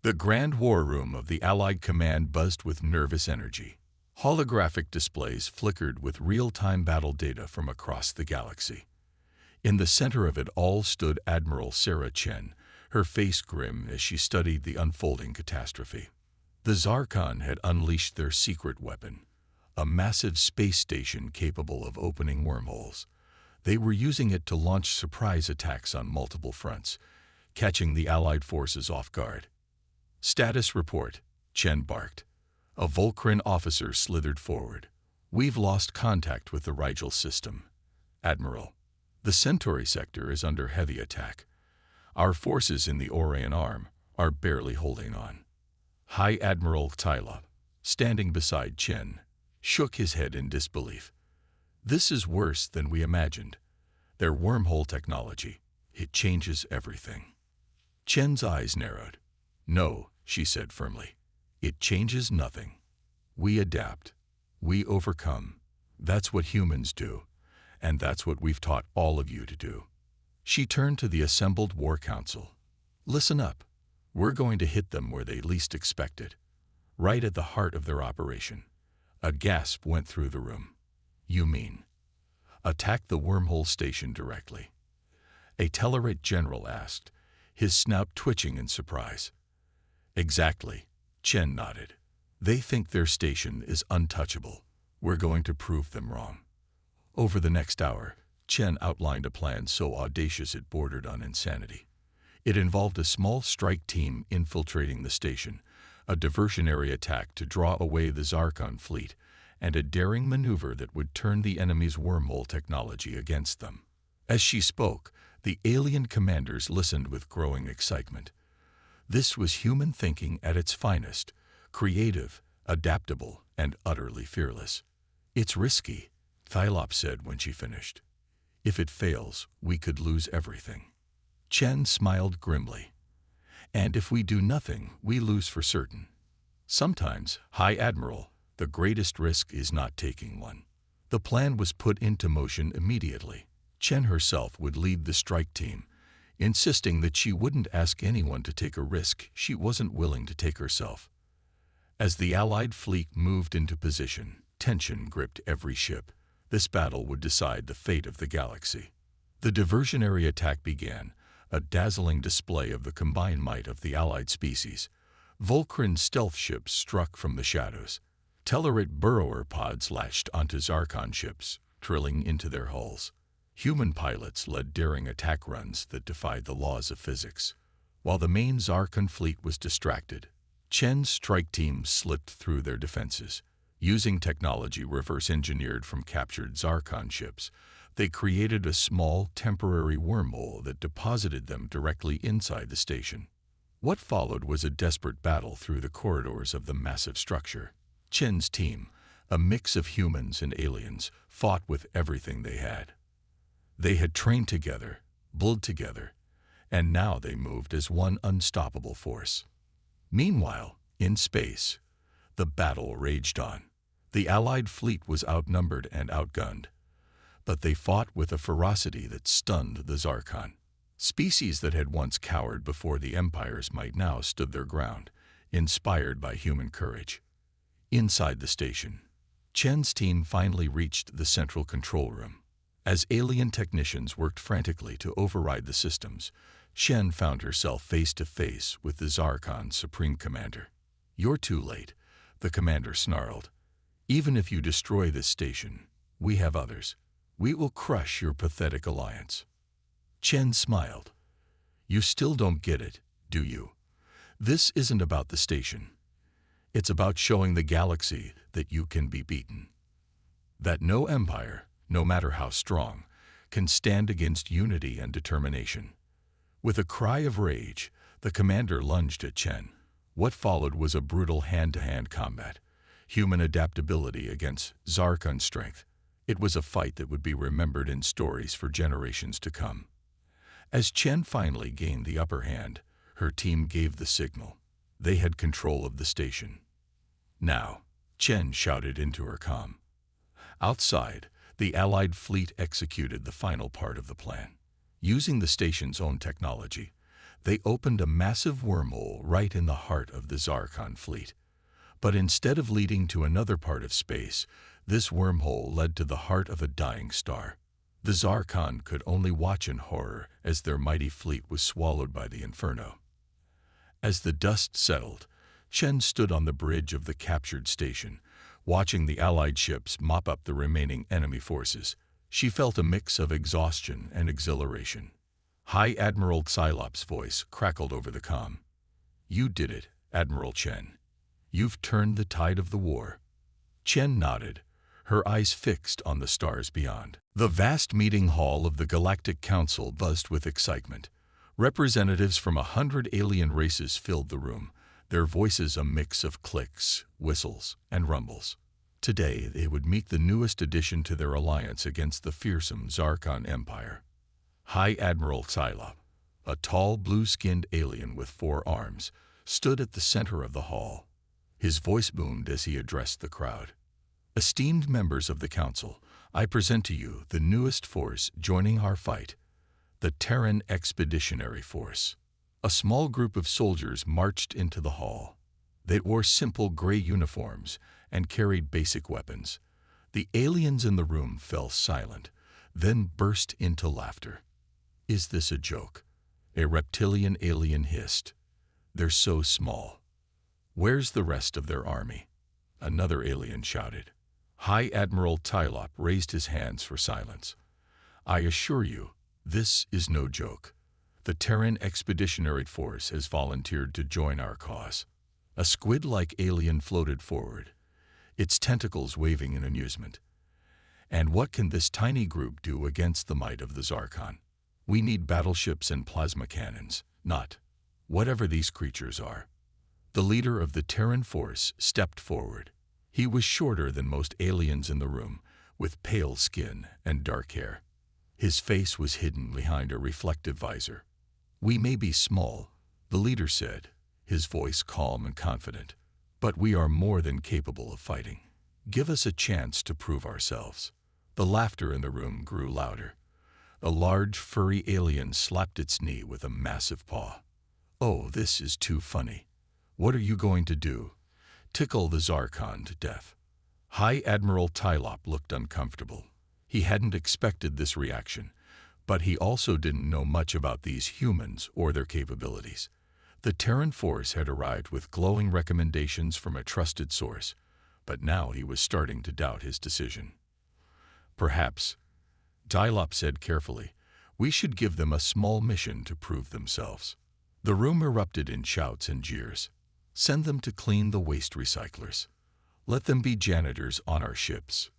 The grand war room of the Allied command buzzed with nervous energy. Holographic displays flickered with real-time battle data from across the galaxy. In the center of it all stood Admiral Sarah Chen, her face grim as she studied the unfolding catastrophe. The Zarkon had unleashed their secret weapon, a massive space station capable of opening wormholes. They were using it to launch surprise attacks on multiple fronts, catching the Allied forces off guard. "Status report," Chen barked. A Volcran officer slithered forward. "We've lost contact with the Rigel system. Admiral, the Centauri sector is under heavy attack. Our forces in the Orion Arm are barely holding on." High Admiral Tyla, standing beside Chen, shook his head in disbelief. "This is worse than we imagined. Their wormhole technology, it changes everything." Chen's eyes narrowed. "No," she said firmly. "It changes nothing. We adapt. We overcome. That's what humans do, and that's what we've taught all of you to do." She turned to the assembled War Council. "Listen up. We're going to hit them where they least expect it, right at the heart of their operation." A gasp went through the room. "You mean attack the wormhole station directly?" a Tellarite general asked, his snout twitching in surprise. "Exactly," Chen nodded. "They think their station is untouchable. We're going to prove them wrong." Over the next hour, Chen outlined a plan so audacious it bordered on insanity. It involved a small strike team infiltrating the station, a diversionary attack to draw away the Zarkon fleet, and a daring maneuver that would turn the enemy's wormhole technology against them. As she spoke, the alien commanders listened with growing excitement. This was human thinking at its finest, creative, adaptable, and utterly fearless. "It's risky," Thylop said when she finished. "If it fails, we could lose everything." Chen smiled grimly. "And if we do nothing, we lose for certain." "Sometimes, High Admiral, the greatest risk is not taking one." The plan was put into motion immediately. Chen herself would lead the strike team, insisting that she wouldn't ask anyone to take a risk she wasn't willing to take herself. As the Allied fleet moved into position, tension gripped every ship. This battle would decide the fate of the galaxy. The diversionary attack began, a dazzling display of the combined might of the Allied species. Volcran stealth ships struck from the shadows. Tellarite burrower pods latched onto Zarkon ships, drilling into their hulls. Human pilots led daring attack runs that defied the laws of physics. While the main Zarkon fleet was distracted, Chen's strike team slipped through their defenses. Using technology reverse-engineered from captured Zarkon ships, they created a small, temporary wormhole that deposited them directly inside the station. What followed was a desperate battle through the corridors of the massive structure. Chen's team, a mix of humans and aliens, fought with everything they had. They had trained together, built together, and now they moved as one unstoppable force. Meanwhile, in space, the battle raged on. The Allied fleet was outnumbered and outgunned, but they fought with a ferocity that stunned the Zarkon. Species that had once cowered before the Empire's might now stood their ground, inspired by human courage. Inside the station, Chen's team finally reached the central control room. As alien technicians worked frantically to override the systems, Chen found herself face to face with the Zarkon's supreme commander. "You're too late," the commander snarled. "Even if you destroy this station, we have others. We will crush your pathetic alliance." Chen smiled. "You still don't get it, do you? This isn't about the station. It's about showing the galaxy that you can be beaten. That no empire, no matter how strong, can stand against unity and determination." With a cry of rage, the commander lunged at Chen. What followed was a brutal hand-to-hand combat. Human adaptability against Zarkon strength. It was a fight that would be remembered in stories for generations to come. As Chen finally gained the upper hand, her team gave the signal. They had control of the station. "Now," Chen shouted into her comm. Outside, the Allied fleet executed the final part of the plan. Using the station's own technology, They opened a massive wormhole right in the heart of the Zarkon fleet. But instead of leading to another part of space, this wormhole led to the heart of a dying star. The Zarkon could only watch in horror as their mighty fleet was swallowed by the inferno. As the dust settled, Chen stood on the bridge of the captured station, watching the Allied ships mop up the remaining enemy forces. She felt a mix of exhaustion and exhilaration. High Admiral Psylop's voice crackled over the comm. "You did it, Admiral Chen. You've turned the tide of the war." Chen nodded, her eyes fixed on the stars beyond. The vast meeting hall of the Galactic Council buzzed with excitement. Representatives from 100 alien races filled the room, their voices a mix of clicks, whistles, and rumbles. Today, they would meet the newest addition to their alliance against the fearsome Zarkon Empire. High Admiral Psylop, a tall, blue-skinned alien with 4 arms, stood at the center of the hall. His voice boomed as he addressed the crowd. "Esteemed members of the Council, I present to you the newest force joining our fight, the Terran Expeditionary Force." A small group of soldiers marched into the hall. They wore simple gray uniforms and carried basic weapons. The aliens in the room fell silent, then burst into laughter. "Is this a joke?" A reptilian alien hissed. "They're so small. Where's the rest of their army?" Another alien shouted. High Admiral Tylop raised his hands for silence. "I assure you, this is no joke. The Terran Expeditionary Force has volunteered to join our cause." A squid-like alien floated forward, its tentacles waving in amusement. "And what can this tiny group do against the might of the Zarkon? We need battleships and plasma cannons, not whatever these creatures are." The leader of the Terran force stepped forward. He was shorter than most aliens in the room, with pale skin and dark hair. His face was hidden behind a reflective visor. "We may be small," the leader said, his voice calm and confident, "but we are more than capable of fighting. Give us a chance to prove ourselves." The laughter in the room grew louder. A large, furry alien slapped its knee with a massive paw. "Oh, this is too funny. What are you going to do? Tickle the Zarkon to death?" High Admiral Tylop looked uncomfortable. He hadn't expected this reaction, but he also didn't know much about these humans or their capabilities. The Terran force had arrived with glowing recommendations from a trusted source, but now he was starting to doubt his decision. "Perhaps," Tylop said carefully, "we should give them a small mission to prove themselves." The room erupted in shouts and jeers. "Send them to clean the waste recyclers. Let them be janitors on our ships.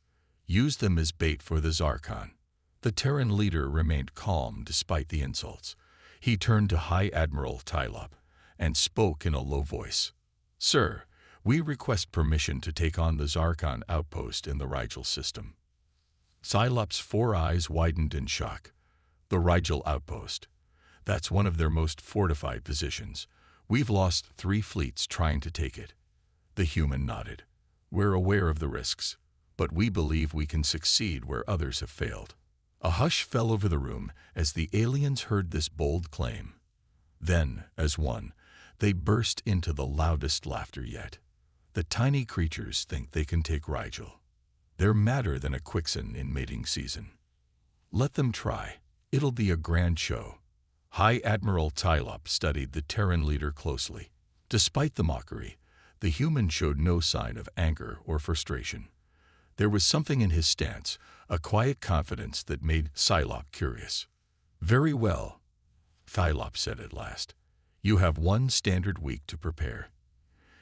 Use them as bait for the Zarkon." The Terran leader remained calm despite the insults. He turned to High Admiral Tylop and spoke in a low voice. "Sir, we request permission to take on the Zarkon outpost in the Rigel system." Tylop's 4 eyes widened in shock. "The Rigel outpost? That's one of their most fortified positions. We've lost 3 fleets trying to take it." The human nodded. "We're aware of the risks, but we believe we can succeed where others have failed." A hush fell over the room as the aliens heard this bold claim. Then, as one, they burst into the loudest laughter yet. "The tiny creatures think they can take Rigel. They're madder than a quicksand in mating season. Let them try. It'll be a grand show." High Admiral Tylop studied the Terran leader closely. Despite the mockery, the human showed no sign of anger or frustration. There was something in his stance, a quiet confidence that made Psylop curious. "Very well," Tylop said at last. "You have 1 standard week to prepare.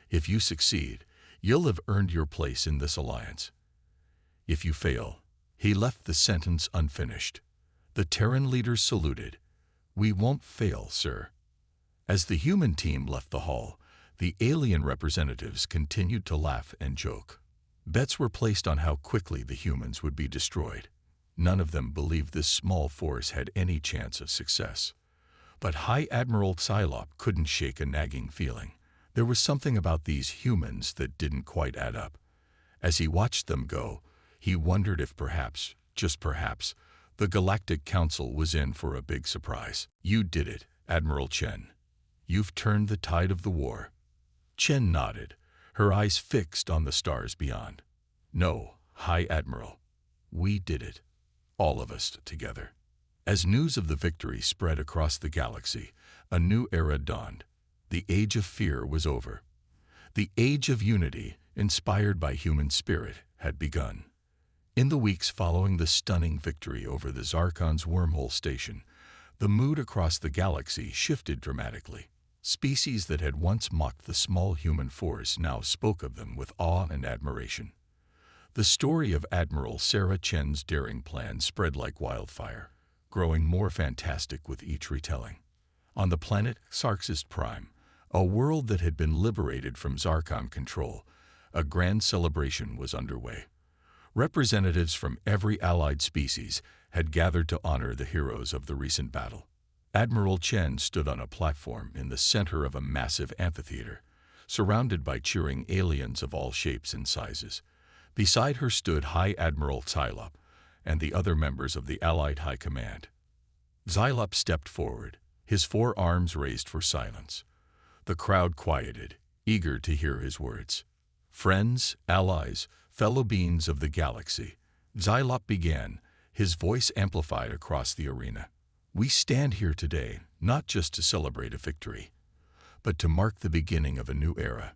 If you succeed, you'll have earned your place in this alliance. If you fail—" He left the sentence unfinished. The Terran leader saluted. "We won't fail, sir." As the human team left the hall, the alien representatives continued to laugh and joke. Bets were placed on how quickly the humans would be destroyed. None of them believed this small force had any chance of success. But High Admiral Psylop couldn't shake a nagging feeling. There was something about these humans that didn't quite add up. As he watched them go, he wondered if perhaps, just perhaps, the Galactic Council was in for a big surprise. "You did it, Admiral Chen," You've turned the tide of the war." Chen nodded, her eyes fixed on the stars beyond. "No, High Admiral. We did it. All of us together." As news of the victory spread across the galaxy, a new era dawned. The age of fear was over. The age of unity, inspired by human spirit, had begun. In the weeks following the stunning victory over the Zarkon's wormhole station, the mood across the galaxy shifted dramatically. Species that had once mocked the small human force now spoke of them with awe and admiration. The story of Admiral Sarah Chen's daring plan spread like wildfire, growing more fantastic with each retelling. On the planet Sarxist Prime, a world that had been liberated from Zarkon control, a grand celebration was underway. Representatives from every allied species had gathered to honor the heroes of the recent battle. Admiral Chen stood on a platform in the center of a massive amphitheater, surrounded by cheering aliens of all shapes and sizes. Beside her stood High Admiral Xylop and the other members of the Allied High Command. Xylop stepped forward, his 4 arms raised for silence. The crowd quieted, eager to hear his words. "Friends, allies, fellow beings of the galaxy," Xylop began, his voice amplified across the arena. "We stand here today not just to celebrate a victory, but to mark the beginning of a new era.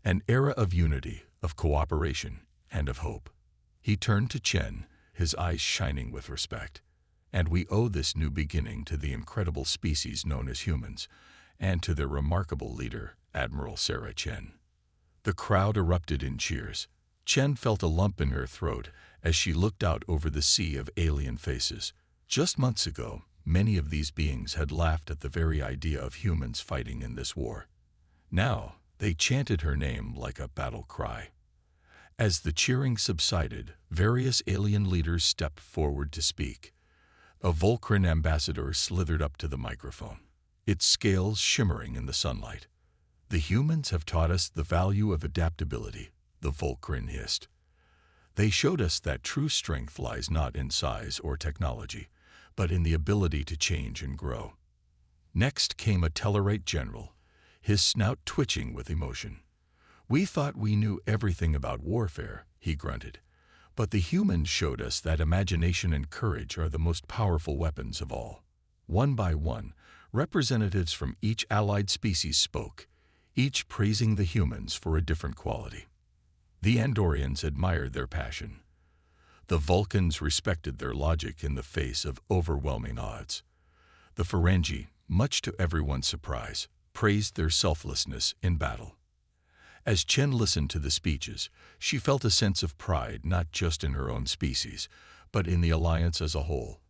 An era of unity, of cooperation, and of hope." He turned to Chen, his eyes shining with respect. "And we owe this new beginning to the incredible species known as humans, and to their remarkable leader, Admiral Sarah Chen." The crowd erupted in cheers. Chen felt a lump in her throat as she looked out over the sea of alien faces. Just months ago, many of these beings had laughed at the very idea of humans fighting in this war. Now, they chanted her name like a battle cry. As the cheering subsided, various alien leaders stepped forward to speak. A Volcran ambassador slithered up to the microphone, its scales shimmering in the sunlight. "The humans have taught us the value of adaptability," the Volcran hissed. "They showed us that true strength lies not in size or technology, but in the ability to change and grow." Next came a Tellarite general, his snout twitching with emotion. "We thought we knew everything about warfare," he grunted, "but the humans showed us that imagination and courage are the most powerful weapons of all." One by one, representatives from each allied species spoke, each praising the humans for a different quality. The Andorians admired their passion. The Vulcans respected their logic in the face of overwhelming odds. The Ferengi, much to everyone's surprise, praised their selflessness in battle. As Chen listened to the speeches, she felt a sense of pride not just in her own species, but in the alliance as a whole.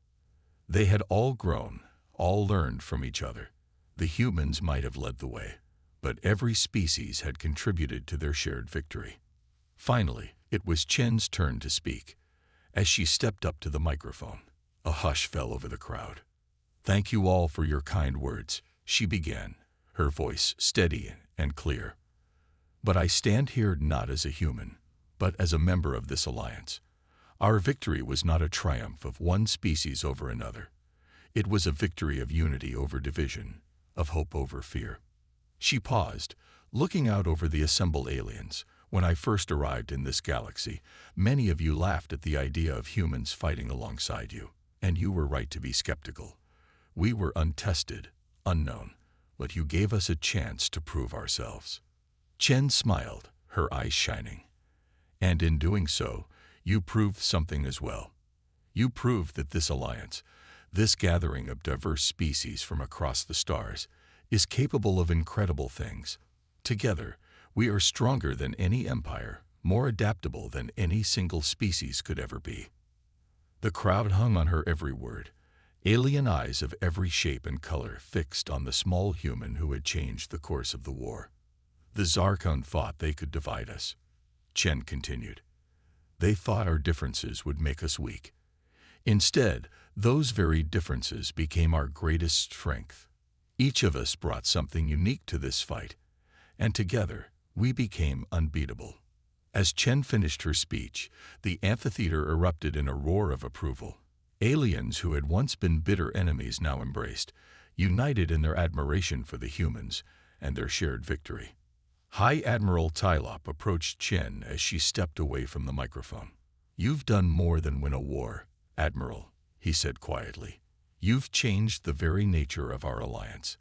They had all grown, all learned from each other. The humans might have led the way, but every species had contributed to their shared victory. Finally, it was Chen's turn to speak. As she stepped up to the microphone, a hush fell over the crowd. "Thank you all for your kind words," she began, her voice steady and clear. "But I stand here not as a human, but as a member of this alliance. Our victory was not a triumph of one species over another. It was a victory of unity over division, of hope over fear." She paused, looking out over the assembled aliens. "When I first arrived in this galaxy, many of you laughed at the idea of humans fighting alongside you, and you were right to be skeptical. We were untested, unknown, but you gave us a chance to prove ourselves." Chen smiled, her eyes shining. "And in doing so, you proved something as well. You proved that this alliance, this gathering of diverse species from across the stars, is capable of incredible things. Together, we are stronger than any empire, more adaptable than any single species could ever be." The crowd hung on her every word, alien eyes of every shape and color fixed on the small human who had changed the course of the war. "The Zarkon thought they could divide us," Chen continued. "They thought our differences would make us weak. Instead, those very differences became our greatest strength. Each of us brought something unique to this fight, and together we became unbeatable." As Chen finished her speech, the amphitheater erupted in a roar of approval. Aliens who had once been bitter enemies now embraced, united in their admiration for the humans and their shared victory. High Admiral Tylop approached Chen as she stepped away from the microphone. "You've done more than win a war, Admiral," he said quietly. "You've changed the very nature of our alliance.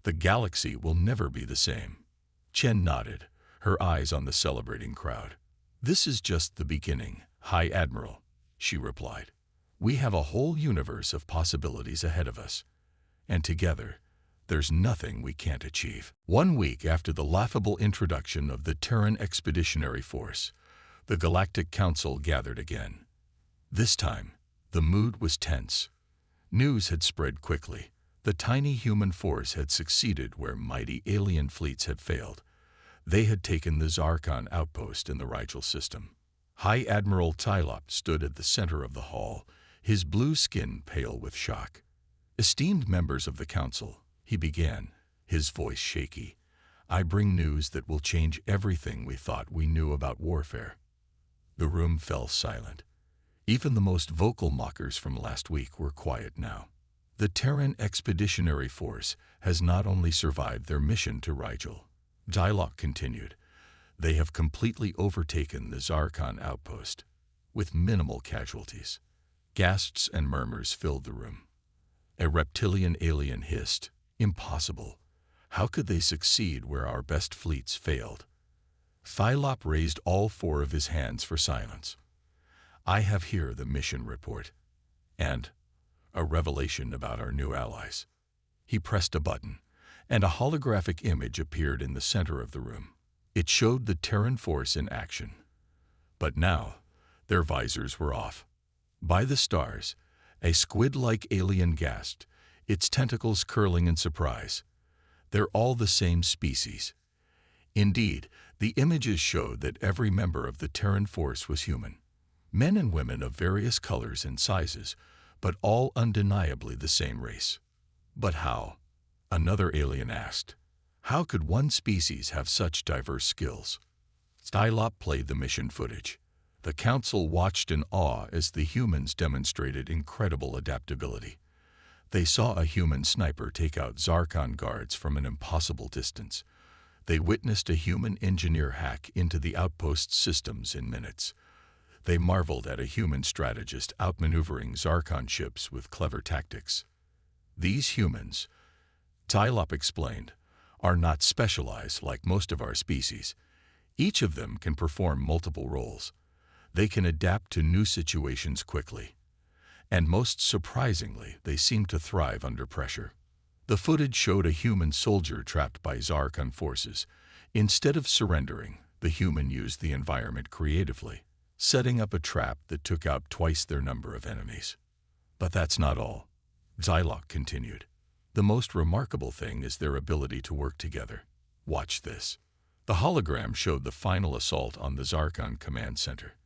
The galaxy will never be the same." Chen nodded, her eyes on the celebrating crowd. "This is just the beginning, High Admiral," she replied. "We have a whole universe of possibilities ahead of us, and together, there's nothing we can't achieve." 1 week after the laughable introduction of the Terran Expeditionary Force, the Galactic Council gathered again. This time, the mood was tense. News had spread quickly. The tiny human force had succeeded where mighty alien fleets had failed. They had taken the Zarkon outpost in the Rigel system. High Admiral Tylop stood at the center of the hall, his blue skin pale with shock. "Esteemed members of the council," he began, his voice shaky, "I bring news that will change everything we thought we knew about warfare." The room fell silent. Even the most vocal mockers from last week were quiet now. "The Terran Expeditionary Force has not only survived their mission to Rigel," Tylop continued, "they have completely overtaken the Zarkon outpost, with minimal casualties." Gasps and murmurs filled the room. A reptilian alien hissed, "Impossible. How could they succeed where our best fleets failed?" Tylop raised all 4 of his hands for silence. "I have here the mission report, and a revelation about our new allies." He pressed a button, and a holographic image appeared in the center of the room. It showed the Terran force in action. But now, their visors were off. By the stars, a squid-like alien gasped, its tentacles curling in surprise. "They're all the same species." Indeed, the images showed that every member of the Terran force was human. Men and women of various colors and sizes, but all undeniably the same race. "But how?" another alien asked. "How could one species have such diverse skills?" Tylop played the mission footage. The council watched in awe as the humans demonstrated incredible adaptability. They saw a human sniper take out Zarkon guards from an impossible distance. They witnessed a human engineer hack into the outpost's systems in minutes. They marveled at a human strategist outmaneuvering Zarkon ships with clever tactics. "These humans," Tylop explained, "are not specialized like most of our species. Each of them can perform multiple roles. They can adapt to new situations quickly. And most surprisingly, they seem to thrive under pressure." The footage showed a human soldier trapped by Zarkon forces. Instead of surrendering, the human used the environment creatively, setting up a trap that took out twice their number of enemies. "But that's not all," Tylop continued. "The most remarkable thing is their ability to work together. Watch this." The hologram showed the final assault on the Zarkon command center.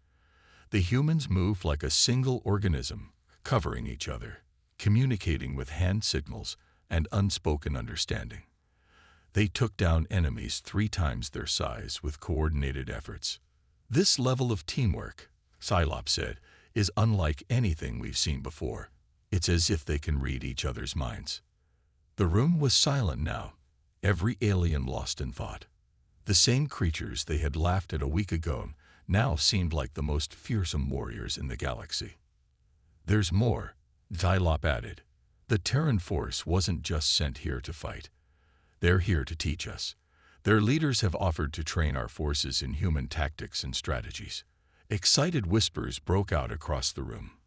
The humans moved like a single organism, covering each other, communicating with hand signals and unspoken understanding. They took down enemies 3 times their size with coordinated efforts. "This level of teamwork," Tylop said, "is unlike anything we've seen before. It's as if they can read each other's minds." The room was silent now, every alien lost in thought. The same creatures they had laughed at a week ago now seemed like the most fearsome warriors in the galaxy. "There's more," Tylop added. "The Terran force wasn't just sent here to fight. They're here to teach us. Their leaders have offered to train our forces in human tactics and strategies." Excited whispers broke out across the room.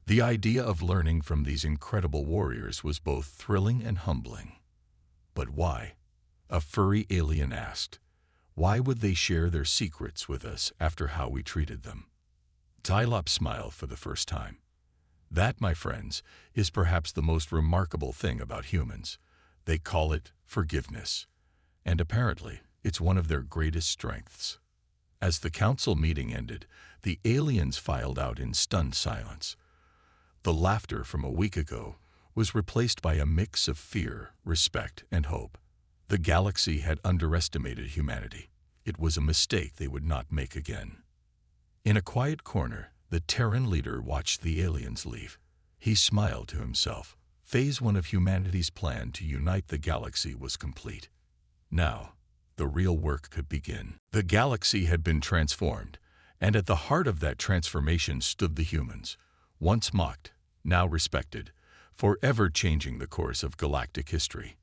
The idea of learning from these incredible warriors was both thrilling and humbling. "But why?" a furry alien asked. "Why would they share their secrets with us after how we treated them?" Tylop smiled for the first time. "That, my friends, is perhaps the most remarkable thing about humans. They call it forgiveness. And apparently, it's one of their greatest strengths." As the council meeting ended, the aliens filed out in stunned silence. The laughter from a week ago was replaced by a mix of fear, respect, and hope. The galaxy had underestimated humanity. It was a mistake they would not make again. In a quiet corner, the Terran leader watched the aliens leave. He smiled to himself. Phase 1 of humanity's plan to unite the galaxy was complete. Now, the real work could begin. The galaxy had been transformed, and at the heart of that transformation stood the humans, once mocked, now respected, forever changing the course of galactic history.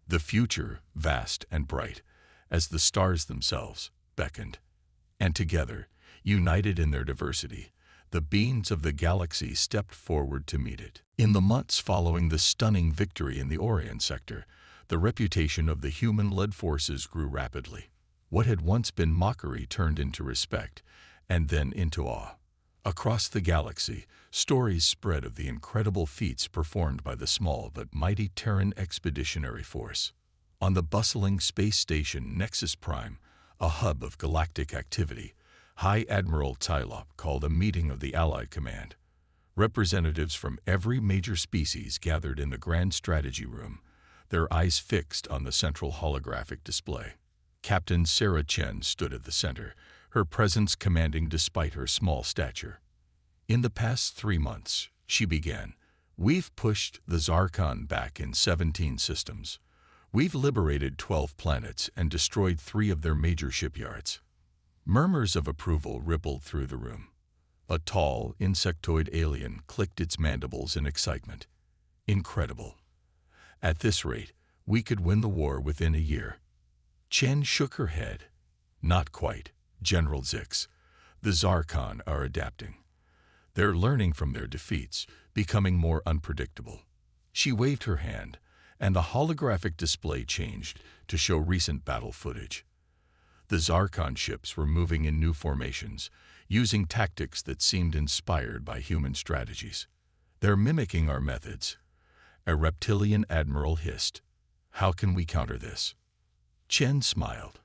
The future, vast and bright, as the stars themselves, beckoned. And together, united in their diversity, the beings of the galaxy stepped forward to meet it. In the months following the stunning victory in the Orient sector, the reputation of the human-led forces grew rapidly. What had once been mockery turned into respect, and then into awe. Across the galaxy, stories spread of the incredible feats performed by the small but mighty Terran Expeditionary Force. On the bustling space station Nexus Prime, a hub of galactic activity, High Admiral Tylop called a meeting of the Allied Command. Representatives from every major species gathered in the Grand Strategy Room, their eyes fixed on the central holographic display. Captain Sarah Chen stood at the center, her presence commanding despite her small stature. In the past 3 months, she began, we've pushed the Zarkon back in 17 systems. We've liberated 12 planets and destroyed 3 of their major shipyards. Murmurs of approval rippled through the room. A tall, insectoid alien clicked its mandibles in excitement. Incredible. At this rate, we could win the war within a year. Chen shook her head. Not quite, General Zix. The Zarkon are adapting. They're learning from their defeats, becoming more unpredictable. She waved her hand, and the holographic display changed to show recent battle footage. The Zarkon ships were moving in new formations, using tactics that seemed inspired by human strategies. They're mimicking our methods. A reptilian admiral hissed. How can we counter this? Chen smiled.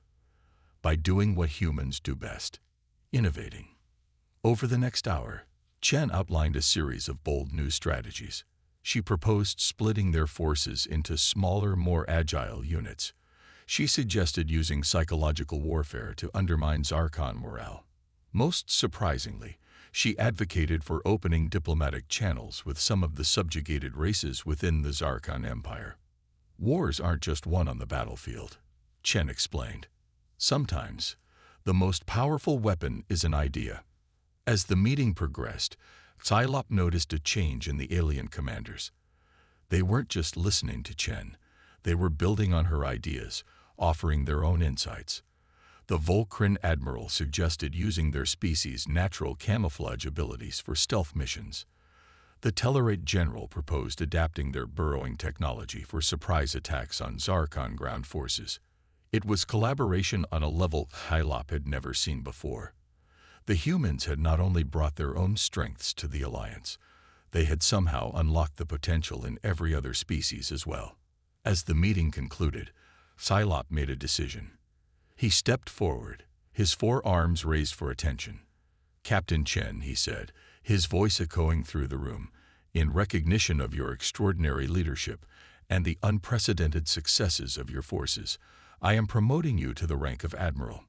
By doing what humans do best, innovating. Over the next hour, Chen outlined a series of bold new strategies. She proposed splitting their forces into smaller, more agile units. She suggested using psychological warfare to undermine Zarkon morale. Most surprisingly, she advocated for opening diplomatic channels with some of the subjugated races within the Zarkon Empire. Wars aren't just won on the battlefield, Chen explained. Sometimes, the most powerful weapon is an idea. As the meeting progressed, Tylop noticed a change in the alien commanders. They weren't just listening to Chen, they were building on her ideas, offering their own insights. The Volcran Admiral suggested using their species' natural camouflage abilities for stealth missions. The Tellarate General proposed adapting their burrowing technology for surprise attacks on Zarkon ground forces. It was collaboration on a level Tylop had never seen before. The humans had not only brought their own strengths to the Alliance, they had somehow unlocked the potential in every other species as well. As the meeting concluded, Tylop made a decision. He stepped forward, his 4 arms raised for attention. Captain Chen, he said, his voice echoing through the room, in recognition of your extraordinary leadership and the unprecedented successes of your forces, I am promoting you to the rank of Admiral.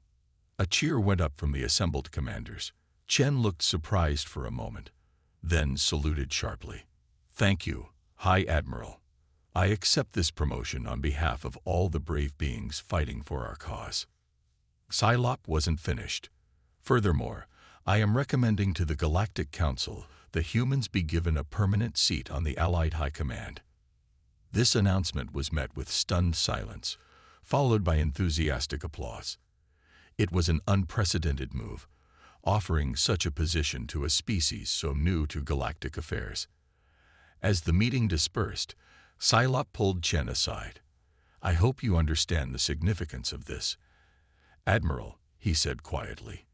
A cheer went up from the assembled commanders. Chen looked surprised for a moment, then saluted sharply. Thank you, High Admiral. I accept this promotion on behalf of all the brave beings fighting for our cause. Tylop wasn't finished. Furthermore, I am recommending to the Galactic Council that humans be given a permanent seat on the Allied High Command. This announcement was met with stunned silence, followed by enthusiastic applause. It was an unprecedented move, offering such a position to a species so new to galactic affairs. As the meeting dispersed, Tylop pulled Chen aside. I hope you understand the significance of this. Admiral, he said quietly,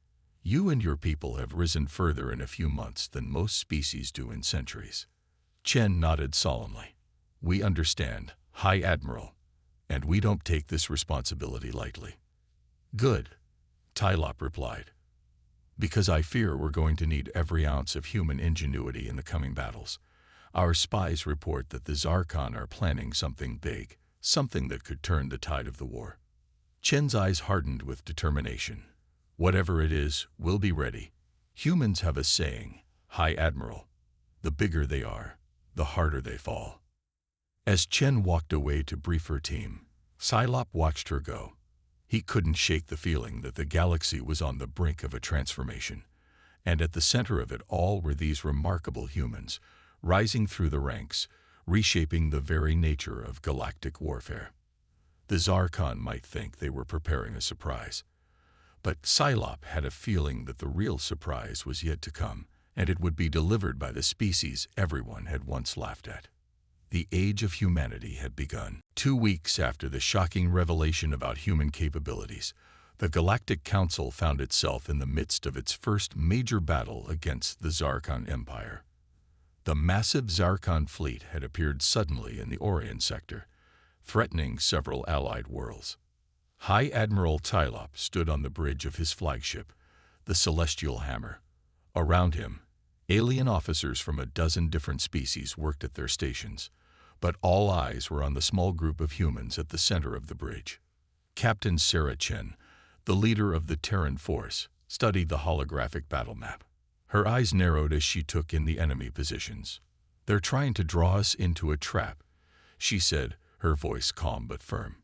you and your people have risen further in a few months than most species do in centuries. Chen nodded solemnly. We understand, High Admiral, and we don't take this responsibility lightly. Good, Tylop replied. Because I fear we're going to need every ounce of human ingenuity in the coming battles. Our spies report that the Zarkon are planning something big, something that could turn the tide of the war. Chen's eyes hardened with determination. Whatever it is, we'll be ready. Humans have a saying, High Admiral. The bigger they are, the harder they fall. As Chen walked away to brief her team, Psylop watched her go. He couldn't shake the feeling that the galaxy was on the brink of a transformation, and at the center of it all were these remarkable humans, rising through the ranks, reshaping the very nature of galactic warfare. The Zarkon might think they were preparing a surprise, but Psylop had a feeling that the real surprise was yet to come, and it would be delivered by the species everyone had once laughed at. The age of humanity had begun. 2 weeks after the shocking revelation about human capabilities, the Galactic Council found itself in the midst of its first major battle against the Zarkon Empire. The massive Zarkon fleet had appeared suddenly in the Orion sector, threatening several allied worlds. High Admiral Tylop stood on the bridge of his flagship, the Celestial Hammer. Around him, alien officers from a dozen different species worked at their stations, but all eyes were on the small group of humans at the center of the bridge. Captain Sarah Chen, the leader of the Terran force, studied the holographic battle map. Her eyes narrowed as she took in the enemy positions. "They're trying to draw us into a trap," she said, her voice calm but firm.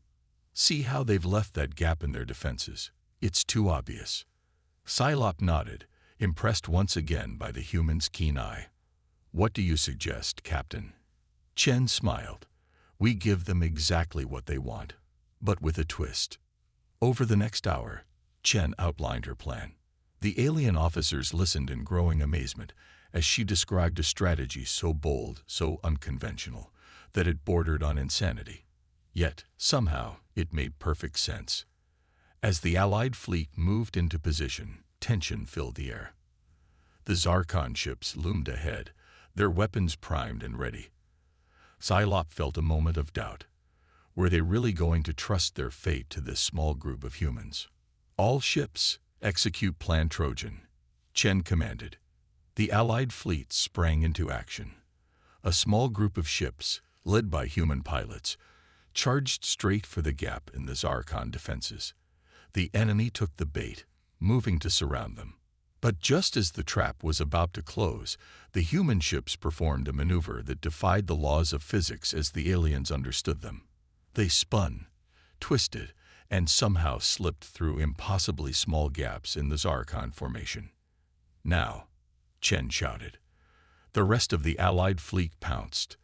"See how they've left that gap in their defenses? It's too obvious." Psylop nodded, impressed once again by the human's keen eye. "What do you suggest, Captain?" Chen smiled. "We give them exactly what they want, but with a twist." Over the next hour, Chen outlined her plan. The alien officers listened in growing amazement as she described a strategy so bold, so unconventional, that it bordered on insanity. Yet, somehow, it made perfect sense. As the Allied fleet moved into position, tension filled the air. The Zarkon ships loomed ahead, their weapons primed and ready. Psylop felt a moment of doubt. Were they really going to trust their fate to this small group of humans? "All ships, execute Plan Trojan," Chen commanded. The Allied fleet sprang into action. A small group of ships, led by human pilots, charged straight for the gap in the Zarkon defenses. The enemy took the bait, moving to surround them. But just as the trap was about to close, the human ships performed a maneuver that defied the laws of physics as the aliens understood them. They spun, twisted, and somehow slipped through impossibly small gaps in the Zarkon formation. "Now," Chen shouted. The rest of the Allied fleet pounced.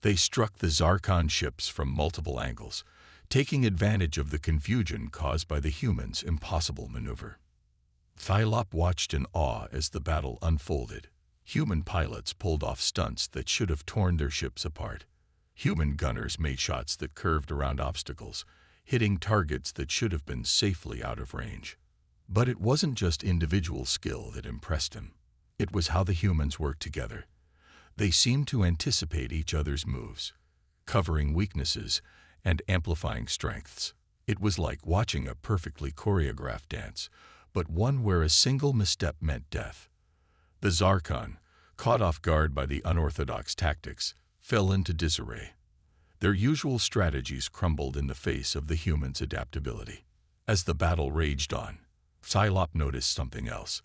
They struck the Zarkon ships from multiple angles, taking advantage of the confusion caused by the humans' impossible maneuver. Psylop watched in awe as the battle unfolded. Human pilots pulled off stunts that should have torn their ships apart. Human gunners made shots that curved around obstacles, hitting targets that should have been safely out of range. But it wasn't just individual skill that impressed him. It was how the humans worked together. They seemed to anticipate each other's moves, covering weaknesses and amplifying strengths. It was like watching a perfectly choreographed dance, but one where a single misstep meant death. The Zarkon, caught off guard by the unorthodox tactics, fell into disarray. Their usual strategies crumbled in the face of the humans' adaptability. As the battle raged on, Psylop noticed something else.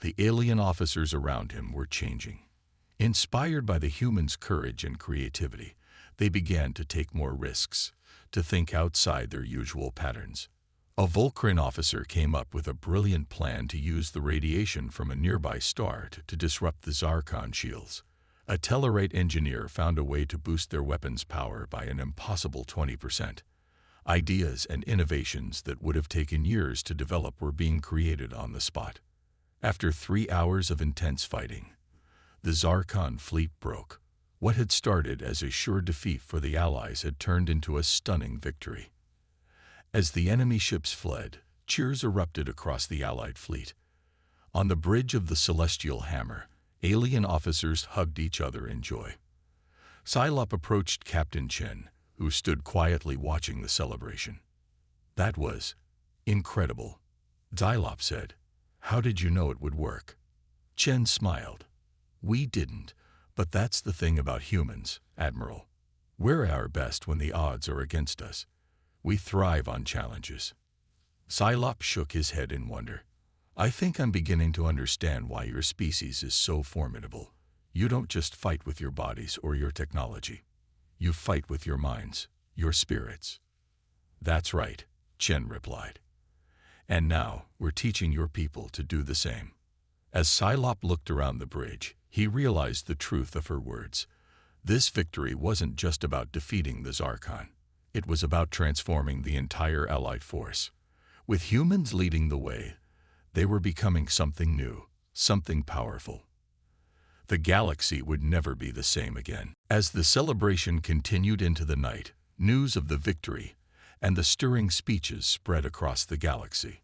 The alien officers around him were changing. Inspired by the humans' courage and creativity, they began to take more risks, to think outside their usual patterns. A Volcran officer came up with a brilliant plan to use the radiation from a nearby star to disrupt the Zarkon shields. A Tellarite engineer found a way to boost their weapons' power by an impossible 20%. Ideas and innovations that would have taken years to develop were being created on the spot. After 3 hours of intense fighting, the Zarkon fleet broke. What had started as a sure defeat for the Allies had turned into a stunning victory. As the enemy ships fled, cheers erupted across the Allied fleet. On the bridge of the Celestial Hammer, alien officers hugged each other in joy. Psylop approached Captain Chen, who stood quietly watching the celebration. "That was incredible," Psylop said. "How did you know it would work?" Chen smiled. "We didn't, but that's the thing about humans, Admiral. We're at our best when the odds are against us. We thrive on challenges." Psylop shook his head in wonder. "I think I'm beginning to understand why your species is so formidable. You don't just fight with your bodies or your technology. You fight with your minds, your spirits. That's right, Chen replied. And now we're teaching your people to do the same. As Psylop looked around the bridge, he realized the truth of her words. This victory wasn't just about defeating the Zarkon. It was about transforming the entire Allied force. With humans leading the way, they were becoming something new, something powerful. The galaxy would never be the same again. As the celebration continued into the night, news of the victory and the stirring speeches spread across the galaxy.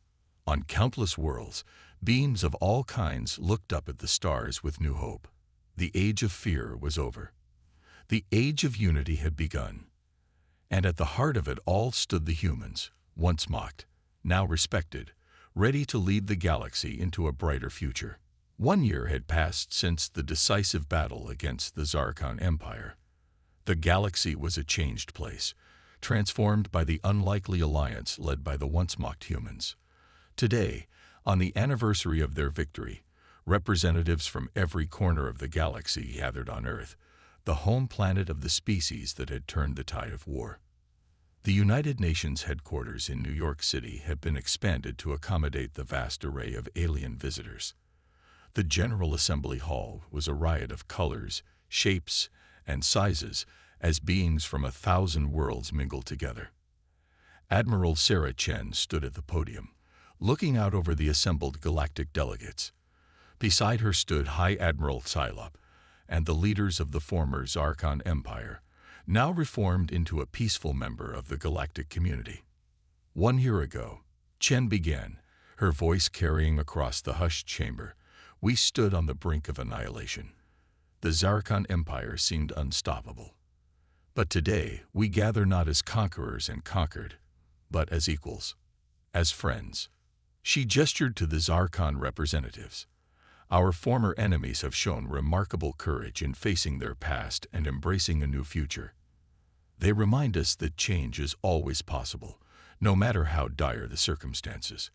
On countless worlds, beings of all kinds looked up at the stars with new hope. The age of fear was over. The age of unity had begun. And at the heart of it all stood the humans, once mocked, now respected, ready to lead the galaxy into a brighter future. 1 year had passed since the decisive battle against the Zarkon Empire. The galaxy was a changed place, transformed by the unlikely alliance led by the once mocked humans. Today, on the anniversary of their victory, representatives from every corner of the galaxy gathered on Earth, the home planet of the species that had turned the tide of war. The United Nations headquarters in New York City had been expanded to accommodate the vast array of alien visitors. The General Assembly Hall was a riot of colors, shapes, and sizes as beings from 1,000 worlds mingled together. Admiral Sarah Chen stood at the podium, looking out over the assembled galactic delegates. Beside her stood High Admiral Psylop and the leaders of the former Zarkon Empire, now reformed into a peaceful member of the galactic community. 1 year ago, Chen began, her voice carrying across the hushed chamber. We stood on the brink of annihilation. The Zarkon Empire seemed unstoppable. But today, we gather not as conquerors and conquered, but as equals, as friends. She gestured to the Zarkon representatives. Our former enemies have shown remarkable courage in facing their past and embracing a new future. They remind us that change is always possible, no matter how dire the circumstances.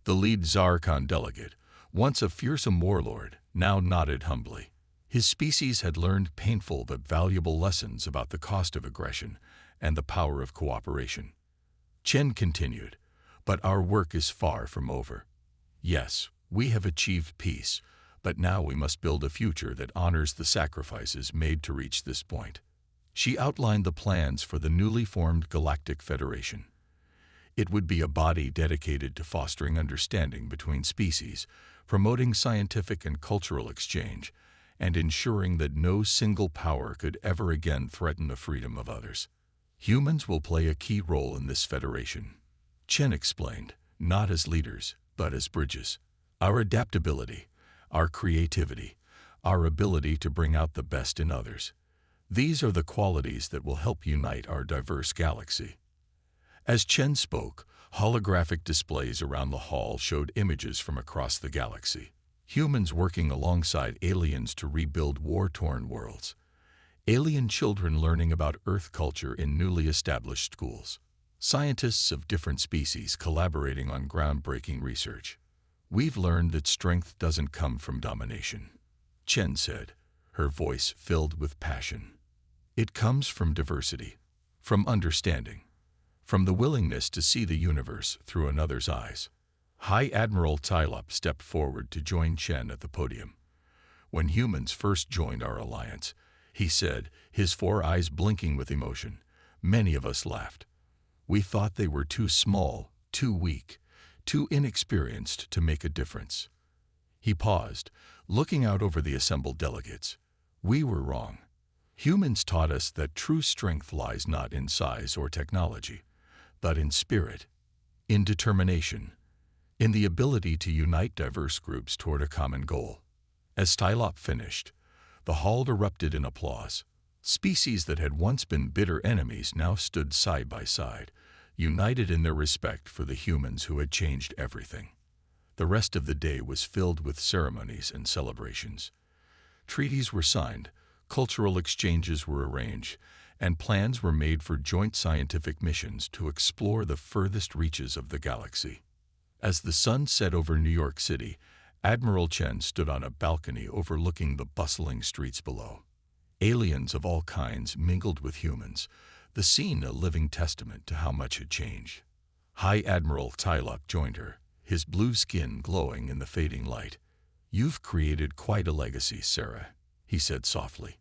The lead Zarkon delegate, once a fearsome warlord, now nodded humbly. His species had learned painful but valuable lessons about the cost of aggression and the power of cooperation. Chen continued, but our work is far from over. Yes, we have achieved peace, but now we must build a future that honors the sacrifices made to reach this point. She outlined the plans for the newly formed Galactic Federation. It would be a body dedicated to fostering understanding between species, promoting scientific and cultural exchange, and ensuring that no single power could ever again threaten the freedom of others. Humans will play a key role in this federation, Chen explained, not as leaders, but as bridges. Our adaptability, our creativity, our ability to bring out the best in others. These are the qualities that will help unite our diverse galaxy. As Chen spoke, holographic displays around the hall showed images from across the galaxy. Humans working alongside aliens to rebuild war-torn worlds. Alien children learning about Earth culture in newly established schools. Scientists of different species collaborating on groundbreaking research. We've learned that strength doesn't come from domination, Chen said, her voice filled with passion. It comes from diversity, from understanding, from the willingness to see the universe through another's eyes. High Admiral Psylop stepped forward to join Chen at the podium. When humans first joined our alliance, he said, his 4 eyes blinking with emotion, many of us laughed. We thought they were too small, too weak, too inexperienced to make a difference. He paused, looking out over the assembled delegates. We were wrong. Humans taught us that true strength lies not in size or technology, but in spirit, in determination, in the ability to unite diverse groups toward a common goal. As Psylop finished, the hall erupted in applause. Species that had once been bitter enemies now stood side by side, united in their respect for the humans who had changed everything. The rest of the day was filled with ceremonies and celebrations. Treaties were signed, cultural exchanges were arranged, and plans were made for joint scientific missions to explore the furthest reaches of the galaxy. As the sun set over New York City, Admiral Chen stood on a balcony overlooking the bustling streets below. Aliens of all kinds mingled with humans, the scene a living testament to how much had changed. High Admiral Tylok joined her, his blue skin glowing in the fading light. "You've created quite a legacy, Sarah," he said softly.